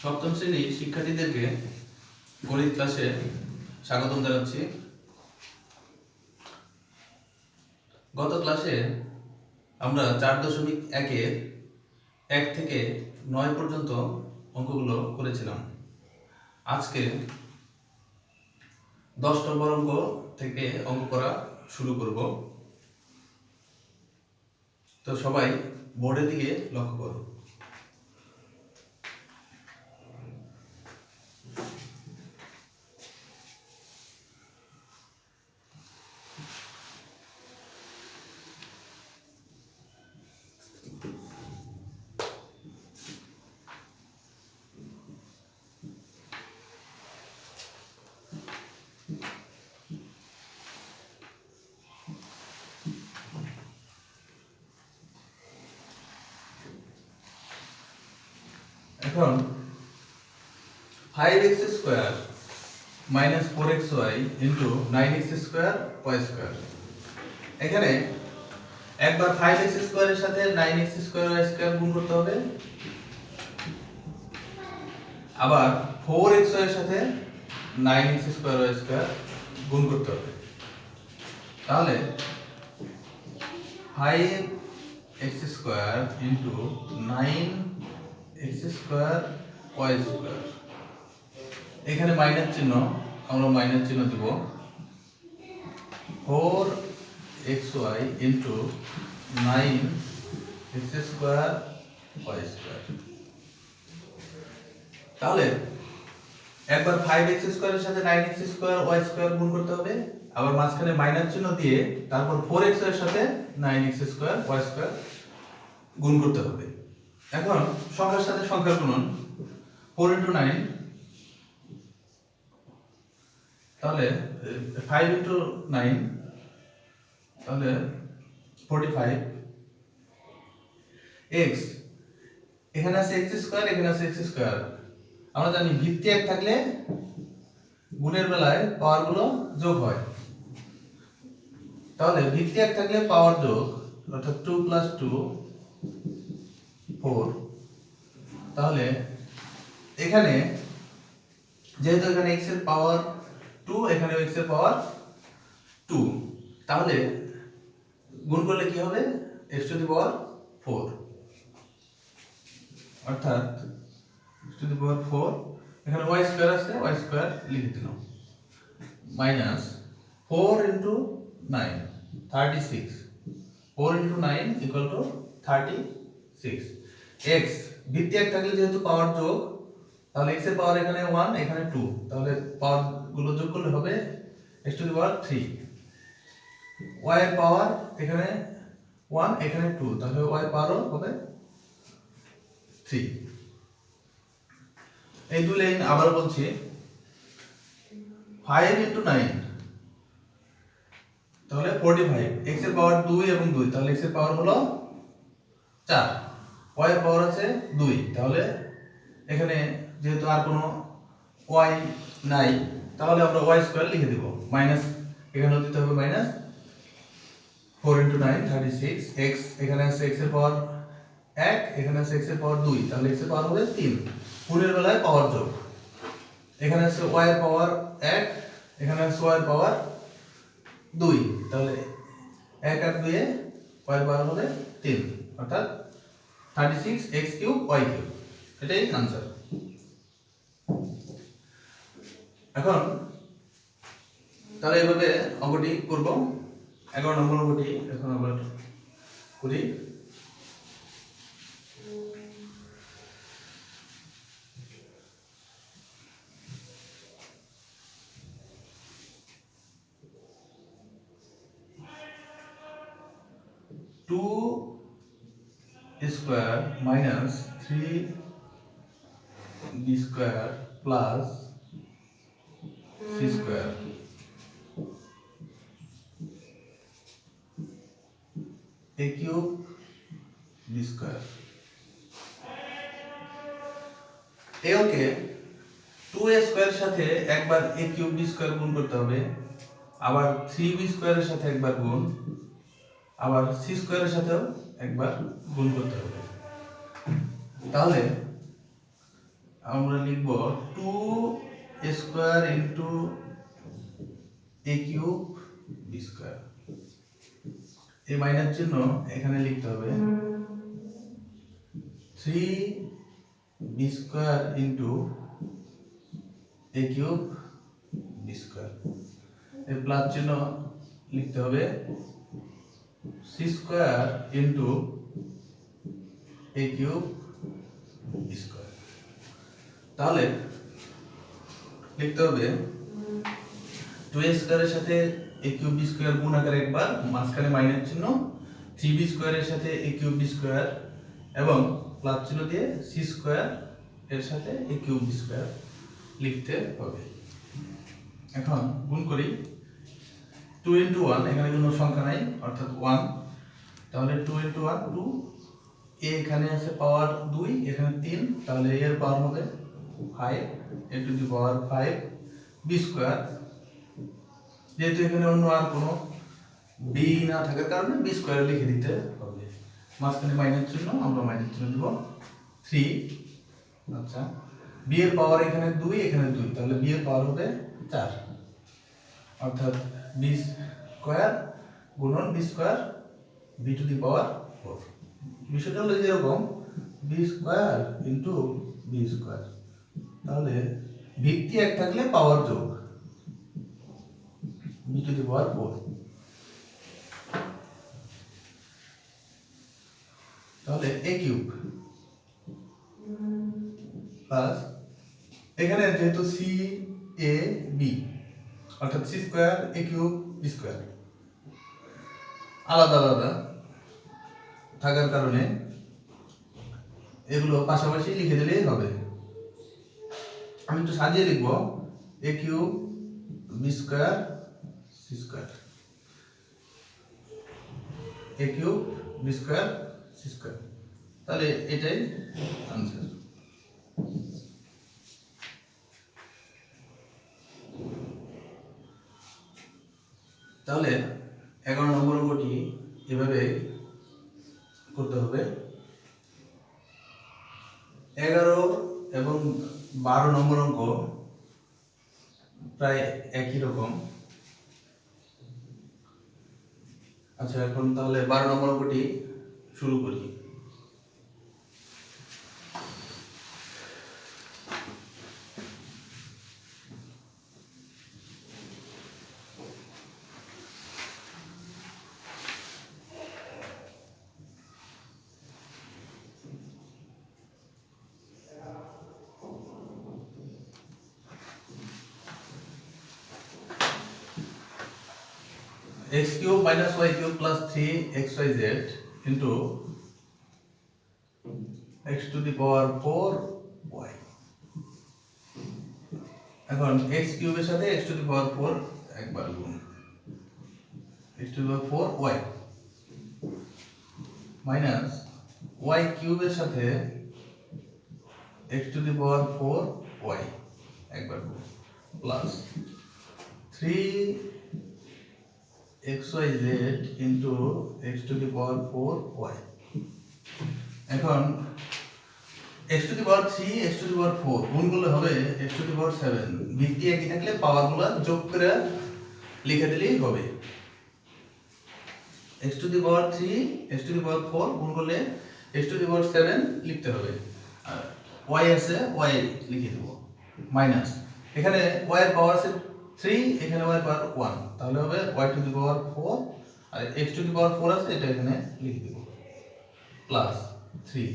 সপ্তম শ্রেণীর শিক্ষার্থীদেরকে গণিত ক্লাসে স্বাগতম জানাচ্ছি। গত ক্লাসে আমরা 4.1-এর 1 থেকে 9 পর্যন্ত অঙ্কগুলো করেছিলাম। আজকে 10 নম্বর অঙ্ক থেকে অঙ্ক করা শুরু করব। তো সবাই বোর্ডের দিকে লক্ষ্য করো। এখন 5x square minus 4xy into 9x square y square. এখানে একবার 5x স্কয়ারের সাথে 9x স্কয়ার y স্কয়ার গুণ করতে হবে, আবার 4xy এর সাথে 9x স্কয়ার y স্কয়ার গুণ করতে হবে। তাহলে 5x square into 9x square y square, এখানে মাইনাস চিহ্ন, আমরা মাইনাস চিহ্ন দিব। 4xy into 9x square y square. তাহলে একবার 5x স্কয়ারের সাথে 9x স্কয়ার y স্কয়ার গুণ করতে হবে, আবার মাঝখানে মাইনাস চিহ্ন দিয়ে তারপর 4x এর সাথে 9x স্কয়ার y স্কয়ার গুণ করতে হবে। এখন সংখ্যার সাথে সংখ্যার গুণন, 4 ইন্টু 9, তাহলে 5 ইন্টু 9, তাহলে 45। x, এখানে আছে x স্কয়ার, এখানে আছে x স্কয়ার। আমরা জানি ভিত্তি এক থাকলে গুণের বেলায় পাওয়ার গুলো যোগ হয়। তাহলে ভিত্তি এক থাকলে পাওয়ার যোগ, অর্থাৎ 2 + 2 4। তাহলে এখানে যেহেতু এখানে x এর পাওয়ার 2, এখানে x এর পাওয়ার 2, তাহলে গুণ করলে কি হবে? x টু দি পাওয়ার 4, অর্থাৎ x টু দি পাওয়ার 4, এখানে y স্কয়ার আছে, y স্কয়ার লিখে দিলাম, minus 4 into 9 36, 4 into 9 equal to 36। x ভিত্তি এক থাকলে যেহেতু পাওয়ার যোগ, তাহলে x এর পাওয়ার এখানে 1, এখানে 2, তাহলে পাওয়ার গুলো যোগ করলে হবে x two the power 3। y এর পাওয়ার এখানে 1, এখানে 2, তাহলে y এর পাওয়ারও হবে 3। এই দুই লাইন আবার বলছি, 5 ইনটু 9, তাহলে 45, x এর পাওয়ার 2 এবং 2, তাহলে x এর পাওয়ার হলো 4, y এর পাওয়ার আছে 2, তাহলে এখানে যেহেতু আর কোনো y নাই, তাহলে আমরা y স্কয়ার লিখে দেব, মাইনাস এখানে দিতে হবে মাইনাস 4 ইনটু 9 36, x এখানে আছে x এর পাওয়ার 1, এখানে আছে x এর পাওয়ার 2, তাহলে x এর পাওয়ার হবে 3। গুণের বেলায় পাওয়ার যোগ, এখানে আছে y এর পাওয়ার 1, এখানে আছে y এর পাওয়ার 2, তাহলে 1 আর 2 এ y এর পাওয়ার হবে 3, অর্থাৎ 36x³ y³, এটাই आंसर। এখন তাহলে এইভাবে অঙ্কটি করব। 11 নম্বর অঙ্কটি এখন আমরা করি। Two square minus 3b square plus c square a³ b square. এই অঙ্কে 2a স্কয়ারের সাথে একবার a³ b স্কয়ার গুণ করতে হবে, আবার 3b স্কয়ারের সাথে একবার গুণ, আবার c স্কয়ারের সাথেও একবার গুণ করতে হবে। তাহলে আমরা লিখব 2 square into a cube b square. এই মাইনাস চিহ্ন এখানে লিখতে হবে 3 b square into a cube b square. এই প্লাস চিহ্ন লিখতে হবে c square into a cube b square. তাহলে লিখতে হবে 2a স্কয়ারের সাথে a কিউব b স্কয়ার গুণ আকারে একবার, মাঝখানে মাইনাস চিহ্ন, 3b স্কয়ারের সাথে a কিউব b স্কয়ার এবং প্লাস চিহ্ন দিয়ে c স্কয়ার এর সাথে a কিউব b স্কয়ার লিখতে হবে। এখন গুণ করি 2 ইনটু 1, এখানে কোনো সংখ্যা নাই অর্থাৎ 1, তাহলে 2 ইনটু 1 2, a এখানে আছে পাওয়ার 2, এখানে 3, তাহলে a এর পাওয়ার হবে 5, a to the power 5 b square. যেহেতু এখানে অন্য আর কোনো b না থাকার কারণে b স্কয়ার লিখে দিতে হবে। মাঝখানে মাইনাস চিহ্ন, আমরা মাইনাস চিহ্ন দেব 3। আচ্ছা, b এর পাওয়ার এখানে 2, এখানে 2, তাহলে b এর পাওয়ার হবে 4, অর্থাৎ b স্কয়ার গুণন b square b to the power 4। বিষয়টা হলো যেরকম b square into b square, তাহলে ভিত্তি এক থাকলে পাওয়ার যোগ b টু দি পাওয়ার 4। তাহলে a কিউব প্লাস এখানে যেহেতু c a b অর্থাৎ c square a cube b square আলাদা আলাদা থাকার কারণে এগুলো পাশাপাশি লিখে দিলেই হবে। আমি একটু সাজিয়ে লিখব a cube b square c square, a cube b square c square, তাহলে এটাই आंसर। তাহলে 11 নম্বর অঙ্কটি এভাবে করতে হবে। 11 এবং 12 নম্বর অঙ্ক প্রায় একই রকম। আচ্ছা, এখন তাহলে 12 নম্বর অঙ্কটি শুরু করি। x cube minus y cube plus 3xyz into x to the power 4y। এখন x কিউব এর সাথে x to the power 4 একবার গুণ, x to the power 4y minus y cube এর সাথে x to the power 4y একবার গুণ plus 3xyz into x to the power 4y। এখন x to the power 3 x to the power 4 গুণ করলে হবে x to the power 7। ভিত্তি একই থাকলে পাওয়ারগুলো যোগ করে লিখে দিলেই হবে। x to the power 3 x to the power 4 গুণ করলে x to the power 7 লিখতে হবে, আর y আছে y লিখে দেব মাইনাস, এখানে y এর পাওয়ার আছে 3, এখানে y এর পাওয়ার 1, তাহলে হবে y to the power 4, R x to the power 4 আছে, এটা এখানে লিখে দেব প্লাস 3,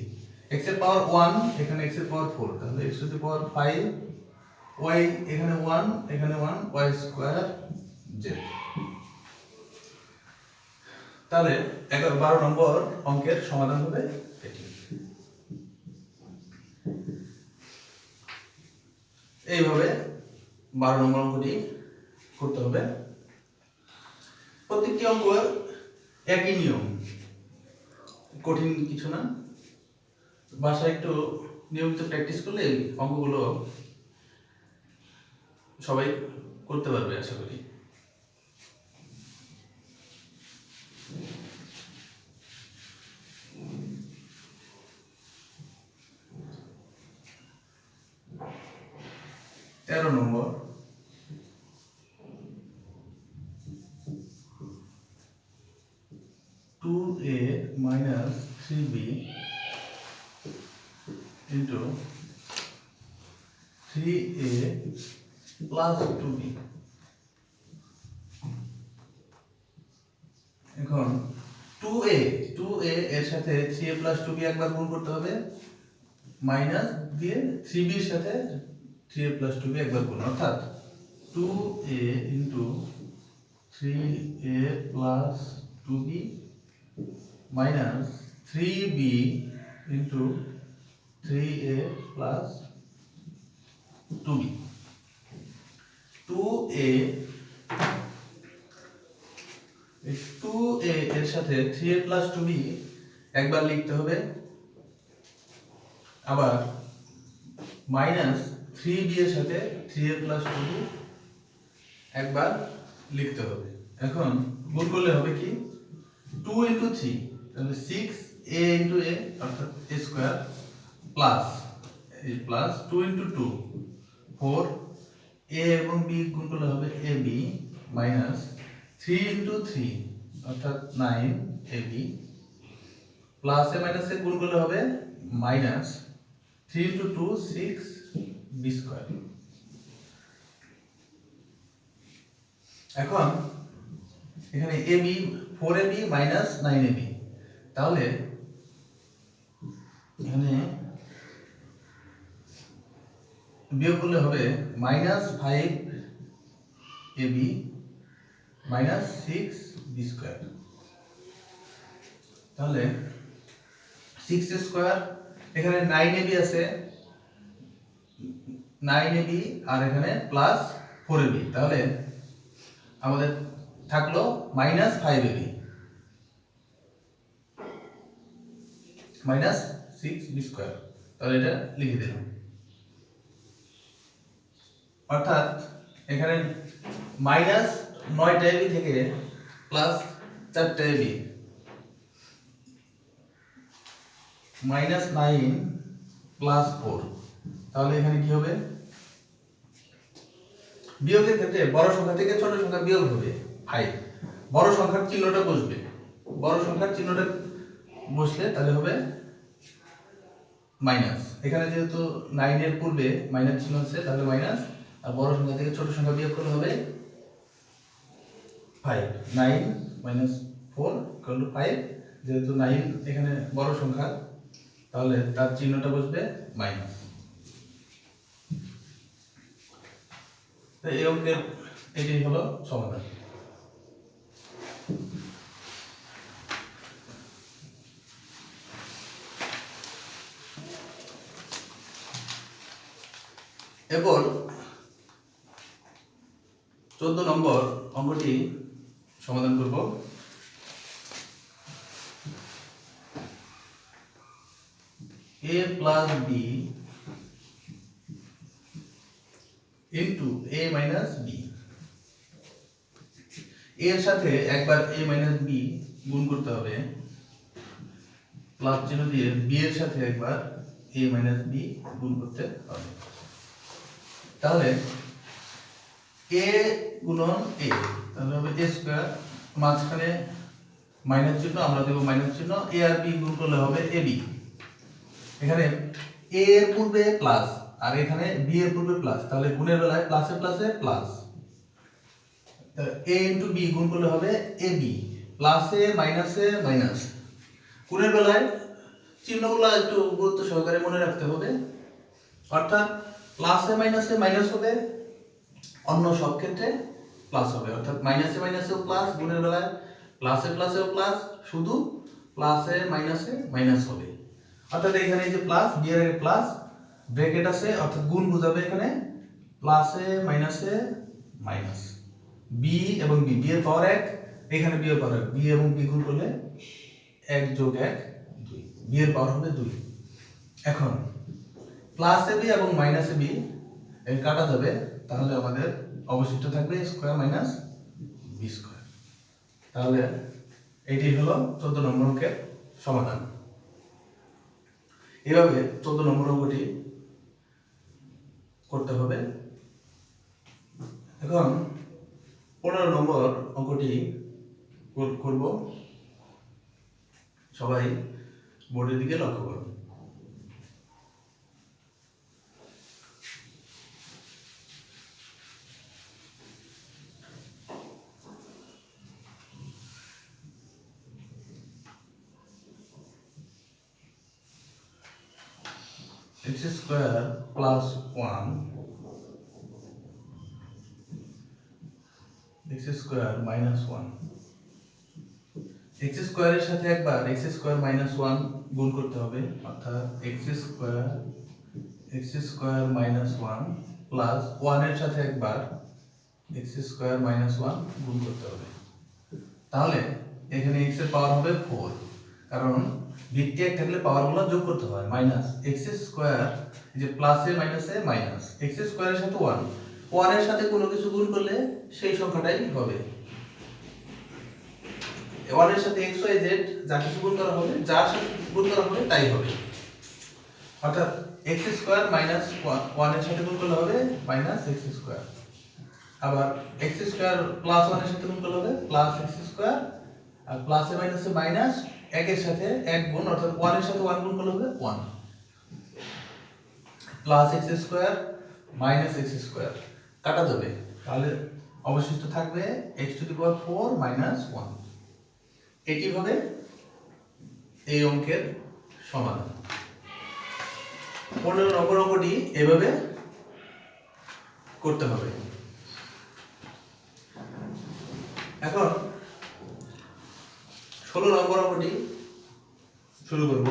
x এর পাওয়ার 1, এখানে x এর পাওয়ার 4, তাহলে x to the power 5, y এখানে 1, এখানে 1, y স্কয়ার z। তাহলে 12 নম্বর অঙ্কের সমাধান হবে এটি। এইভাবে 12 নম্বর অঙ্কটি করতে হবে। প্রত্যেকটি অঙ্ক একই নিয়ম, কঠিন কিছু না। বাসায় একটু নিয়মিত প্র্যাকটিস করলে অঙ্কগুলো সবাই করতে পারবে আশা করি। 13 নম্বর, two a minus 3b into 3a plus 2b। এখন 2a এর সাথে 3a প্লাস 2b একবার গুণ করতে হবে, মাইনাস দিয়ে 3b এর সাথে 3a প্লাস 2b একবার গুণ, অর্থাৎ 2a into 3a plus 2b minus 3b into 3a plus 2b। 2a এর সাথে 3a প্লাস 2b একবার লিখতে হবে, আবার মাইনাস 3b এর সাথে 3a প্লাস 2b একবার লিখতে হবে। এখন গুণ করলে হবে কি 2 ইন্টু 3 তাহলে 6a ইন্টু a অর্থাৎ a square plus plus 2 into 2 4 a এবং b গুণ করলে হবে ab মাইনাস 3 ইন্টু 3 অর্থাৎ 9ab প্লাস এ মাইনাস এ গুণ করলে হবে মাইনাস 3 ইন্টু 2 6b স্কয়ার। এখন এখানে ab 4ab মাইনাস 9ab, তাহলে এখানে বিয়োগ করলে হবে minus 5ab minus 6b square. তাহলে 6 স্কয়ার, এখানে 9ab আছে 9ab আর এখানে প্লাস 4ab, তাহলে আমাদের থাকলো minus 5ab minus 6b square. তাহলে এটা লিখে দিলাম, অর্থাৎ এখানে মাইনাস 9টা ab থেকে প্লাস 4টা ab মাইনাস 9 প্লাস 4। তাহলে এখানে কি হবে, বিয়োগের ক্ষেত্রে বড় সংখ্যা থেকে ছোট সংখ্যা বিয়োগ হবে 5, বড় সংখ্যার চিহ্নটা বসবে, বড় সংখ্যার চিহ্নটা বসলে তাহলে হবে মাইনাস। এখানে যেহেতু 9 এর পূর্বে মাইনাস চিহ্ন আছে তাহলে মাইনাস, আর বড় সংখ্যা থেকে ছোট সংখ্যা বিয়োগ করলে হবে 5। 9 মাইনাস 4 ইকুয়াল টু 5, যেহেতু 9 এখানে বড় সংখ্যা তাহলে তার চিহ্নটা বসবে মাইনাস। তো এই অঙ্কের এটাই হলো সমাধান। এরপর 14 নম্বর অঙ্কটি সমাধান করব। a plus b into a minus b, এর সাথে একবার a মাইনাস b গুণ করতে হবে, প্লাস চিহ্ন দিয়ে b এর সাথে একবার a মাইনাস b গুণ করতে হবে। তাহলে a গুণন a, তাহলে হবে a স্কয়ার, মাঝখানে মাইনাস চিহ্ন আমরা দেব মাইনাস চিহ্ন, a আর b গুণ করলে হবে ab। এখানে a এর পূর্বে প্লাস আর এখানে b এর পূর্বে প্লাস, তাহলে গুণের বেলায় প্লাসে প্লাসে প্লাস, a ইনটু b গুণ করলে হবে ab, প্লাসে মাইনাসে মাইনাস। গুণের বেলায় চিহ্নগুলো একটু গুরুত্ব সহকারে মনে রাখতে হবে, অর্থাৎ প্লাসে মাইনাসে মাইনাস হবে, অন্য সব ক্ষেত্রে প্লাস হবে, অর্থাৎ মাইনাসে মাইনাসেও প্লাস, গুণের বেলায় প্লাসে প্লাসেও প্লাস, শুধু প্লাসে মাইনাসে মাইনাস হবে। অর্থাৎ এখানে এই যে প্লাস, বি এর আগে প্লাস ব্র্যাকেট আছে, অর্থাৎ গুণ বোঝাবে এখানে প্লাসে মাইনাসে মাইনাস, বি এবং বি, বি এর পাওয়ার 1, এখানে বি এর পাওয়ার 1, বি এবং বি গুণ করলে 1 যোগ 1 2, বি এর পাওয়ার হবে 2। এখন প্লাসে বি এবং মাইনাসে বি এর কাটা যাবে, তাহলে আমাদের অবশিষ্ট থাকবে স্কয়ার মাইনাস বি স্কয়ার। তাহলে এটি হলো 14 নম্বর অঙ্কের সমাধান। এভাবে 14 নম্বর অঙ্কটি করতে হবে। এখন 15 নম্বর অঙ্কটি করব। সবাই বোর্ডের দিকে লক্ষ্য করুন। x square plus 1 x square minus 1 x স্কয়ারের সাথে একবার x স্কয়ার মাইনাস 1 গুণ করতে হবে, অর্থাৎ x স্কয়ার মাইনাস 1 প্লাস 1 এর সাথে একবার x স্কয়ার মাইনাস 1 গুণ করতে হবে। তাহলে এখানে x এর পাওয়ার হবে 4, কারণ ভিত্তি এক থাকলে পাওয়ারগুলো যোগ করতে হয়। মাইনাস x স্কয়ার, যে প্লাসে মাইনাসে মাইনাস x স্কয়ারের সাথে 1 এর সাথে কোনো কিছু গুণ করলে সেই সংখ্যাটাই হবে। 1 এর সাথে x y z যা কিছু গুণ করা হবে, যার সাথে গুণ করা হবে তাই হবে। অর্থাৎ x স্কয়ার মাইনাস 1 এর সাথে গুণ করলে হবে মাইনাস x স্কয়ার, আবার x স্কয়ার প্লাস 1 এর সাথে গুণ করলে হবে প্লাস x স্কয়ার, আর প্লাসে মাইনাসে মাইনাস, 1 এর সাথে 1 গুণ, অর্থাৎ 1 এর সাথে 1 গুণ করলে হবে 1 plus x square minus x square কাটা যাবে, তাহলে অবশিষ্ট থাকবে x two the power 4 minus 1। এটি হবে এই অঙ্কের সমাধান। 15 নম্বর অঙ্কটি এভাবে করতে হবে। এখন 16 নম্বর অঙ্কটি শুরু করব।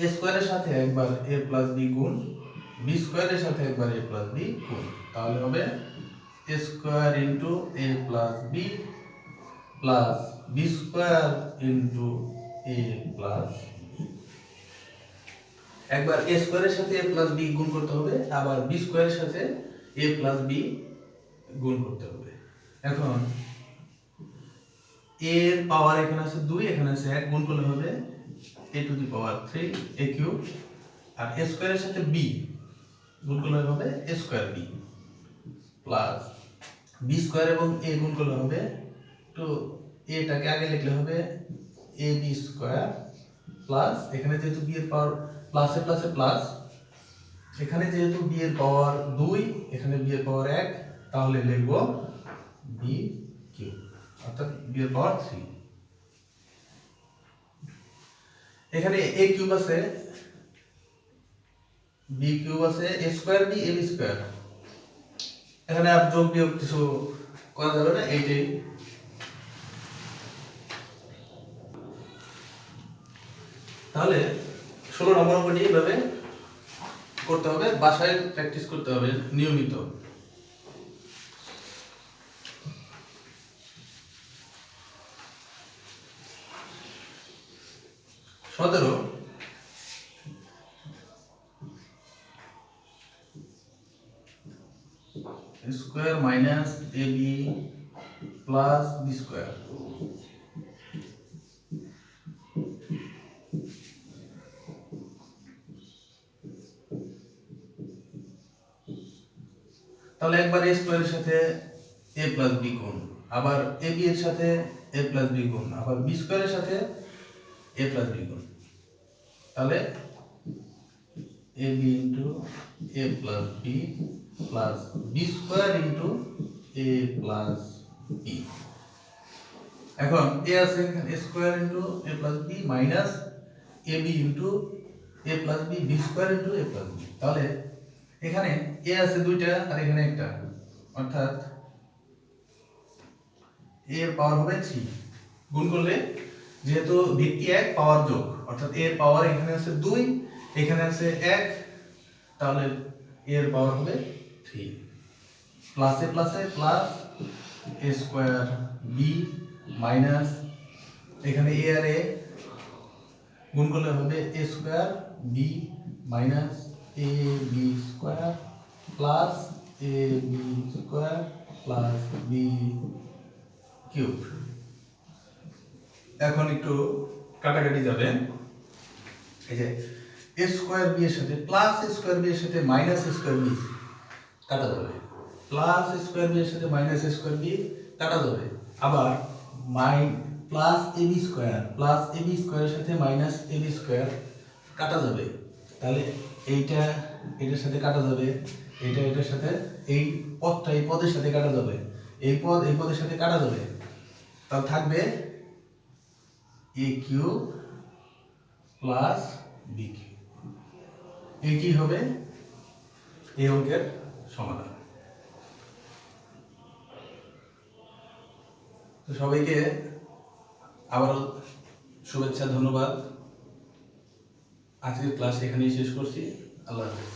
a স্কয়ারের সাথে একবার a প্লাস b গুণ, b স্কয়ারের সাথে একবার a প্লাস b গুণ, তাহলে হবে a square into a plus b plus b square into a plus, একবার a স্কয়ারের সাথে a প্লাস b গুণ করতে হবে, আবার b স্কয়ারের সাথে a প্লাস b গুণ করতে হবে। এখন a এর পাওয়ার এখানে আছে 2, এখানে আছে 1, গুণ করলে হবে a to the power 3 a cube, আর a স্কয়ারের সাথে b গুণ করলে হবে a square b plus b square এবং a গুণ করলে হবে, তো a টাকে আগে লিখলে হবে ab স্কয়ার প্লাস, এখানে যেহেতু b এর পাওয়ার প্লাসে প্লাসে প্লাস, এখানে যেহেতু b এর পাওয়ার 2, এখানে b এর পাওয়ার 1, তাহলে লিখব b কিউব, অর্থাৎ b এর পাওয়ার 3। এখানে a কিউব আছে, b কিউব আছে, a square b ab square, এখানে আর যোগ বিয়োগ কিছু করা যাবে না, এইটাই। তাহলে 16 নম্বর অঙ্কটি এভাবে করতে হবে, বাসায় প্র্যাকটিস করতে হবে নিয়মিত। সতেরো, square minus ab plus b square, তাহলে একবার a স্কয়ারের সাথে a প্লাস b গুণ, আবার ab এর সাথে a প্লাস b গুণ, আবার b স্কয়ারের সাথে a প্লাস b গুণ, তাহলে ab into a plus b plus b square into a plus b। এখন a আছে এখানে a square into a plus b minus ab into a plus b b square into a plus b, তাহলে এখানে a আছে দুইটা আর এখানে একটা, অর্থাৎ a এর পাওয়ার হবে 3, গুণ করলে যেহেতু ভিত্তি 1 পাওয়ার যোগ, অর্থাৎ a এর পাওয়ার এখানে আছে 2, এখানে আছে 1, তাহলে a এর পাওয়ার হবে 3, প্লাসে প্লাসে plus a square b minus এখানে এ আর এ গুণ করলে হবে a square b minus a b square plus a b square plus b cube. এখন একটু কাটাকাটি যাবে। এই যে এ স্কোয়ার বি এর সাথে প্লাস এ স্কোয়ার বি এর সাথে মাইনাস এ স্কোয়ার বি কাটা যাবে, প্লাস এ স্কোয়ার বি এর সাথে মাইনাস এ স্কোয়ার বি কাটা যাবে। আবার প্লাস এ বি স্কোয়ারের সাথে মাইনাস এ বি স্কোয়ার কাটা যাবে। তাহলে এইটা এটার সাথে কাটা যাবে, এইটা এটার সাথে, এই পদটা এই পদের সাথে কাটা যাবে, এই পদ এই পদের সাথে কাটা যাবে। তাহলে থাকবে এ কিউব প্লাস বি কিউব। এইটি হবে এই অঙ্কের সমাধান। তো সবাইকে আবারও শুভেচ্ছা, ধন্যবাদ। আজকের ক্লাস এখানেই শেষ করছি। আল্লাহ হাফেজ।